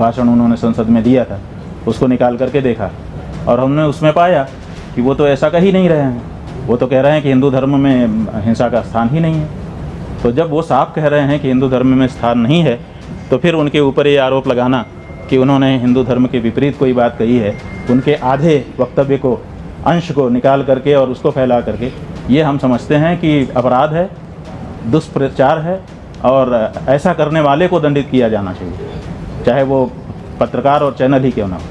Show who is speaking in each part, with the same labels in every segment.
Speaker 1: भाषण उन्होंने संसद में दिया था, उसको निकाल करके देखा और हमने उसमें पाया कि वो तो ऐसा कह ही नहीं रहे हैं। वो तो कह रहे हैं कि हिंदू धर्म में हिंसा का स्थान ही नहीं है। तो जब वो साफ कह रहे हैं कि हिंदू धर्म में स्थान नहीं है, तो फिर उनके ऊपर ये आरोप लगाना कि उन्होंने हिंदू धर्म के विपरीत कोई बात कही है, उनके आधे वक्तव्य को, अंश को निकाल करके और उसको फैला करके, ये हम समझते हैं कि अपराध है, दुष्प्रचार है और ऐसा करने वाले को दंडित किया जाना चाहिए, चाहे वो पत्रकार और चैनल ही क्यों ना हो।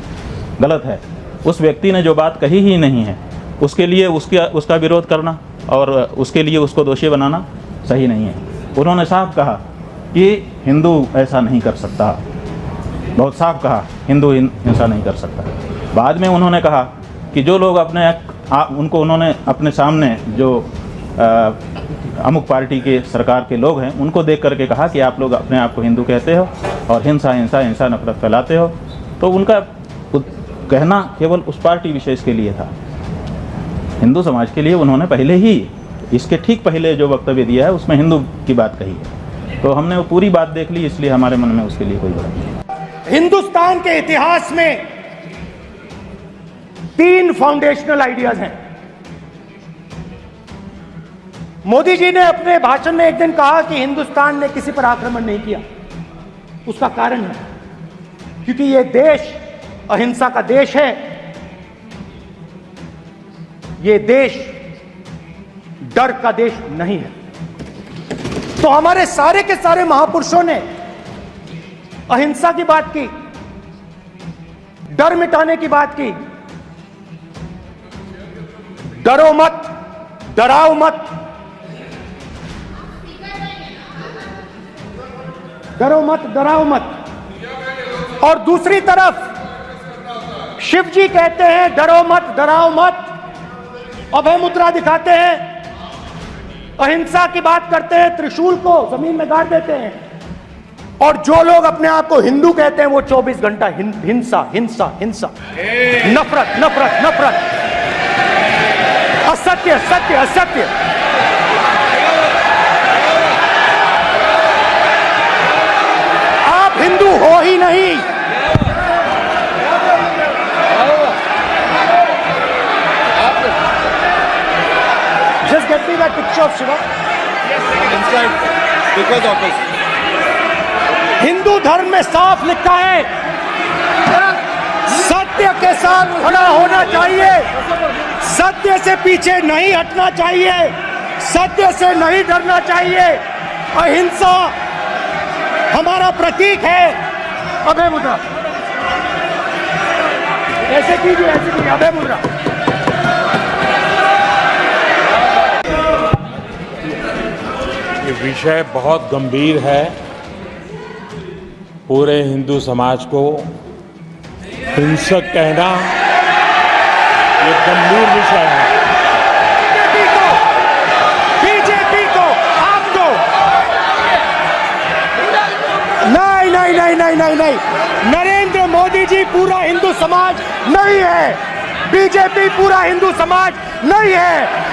Speaker 1: गलत है। उस व्यक्ति ने जो बात कही ही नहीं है, उसके लिए उसका विरोध करना और उसके लिए उसको दोषी बनाना सही नहीं है। उन्होंने साफ कहा कि हिंदू ऐसा नहीं कर सकता, बहुत साफ कहा, हिंदू हिंसा नहीं कर सकता। बाद में उन्होंने कहा कि जो लोग उनको उन्होंने अपने सामने जो अमुक पार्टी के सरकार के लोग हैं, उनको देख करके कहा कि आप लोग अपने आप को हिंदू कहते हो और हिंसा नफरत फैलाते हो। तो उनका कहना केवल उस पार्टी विशेष के लिए था। हिंदू समाज के लिए उन्होंने पहले ही, इसके ठीक पहले जो वक्तव्य दिया है उसमें हिंदू की बात कही है। तो हमने वो पूरी बात देख ली, इसलिए हमारे मन में उसके लिए कोई बात नहीं।
Speaker 2: हिंदुस्तान के इतिहास में 3 फाउंडेशनल आइडियाज हैं। मोदी जी ने अपने भाषण में एक दिन कहा कि हिंदुस्तान ने किसी पर आक्रमण नहीं किया। उसका कारण है क्योंकि यह देश अहिंसा का देश है। यह देश डर का देश नहीं है। तो हमारे सारे के सारे महापुरुषों ने अहिंसा की बात की, डर मिटाने की बात की। डरो मत, डराओ मत, डरो मत, डराओ मत। और दूसरी तरफ शिव जी कहते हैं डरो मत, डराओ मत, अभय मुद्रा दिखाते हैं, अहिंसा की बात करते हैं, त्रिशूल को जमीन में गाड़ देते हैं। और जो लोग अपने आप को हिंदू कहते हैं वो 24 घंटा हिंसा हिंसा हिंसा, नफरत नफरत नफरत, असत्य सत्य असत्य। आप हिंदू हो ही नहीं। Just get me that picture of Shiva.
Speaker 3: Inside, because of this.
Speaker 2: Hindu धर्म में साफ लिखा है, सत्य के साथ खड़ा होना चाहिए, सत्य से पीछे नहीं हटना चाहिए, सत्य से नहीं डरना चाहिए। अहिंसा हमारा प्रतीक है। अभय मुद्रा, ऐसे कीजिए, अभय मुद्रा।
Speaker 4: ये विषय बहुत गंभीर है। पूरे हिंदू समाज को हिंसक कहना ये गंभीर विषय है।
Speaker 2: बीजेपी को आपको नहीं, नरेंद्र मोदी जी पूरा हिंदू समाज नहीं है, बीजेपी पूरा हिंदू समाज नहीं है।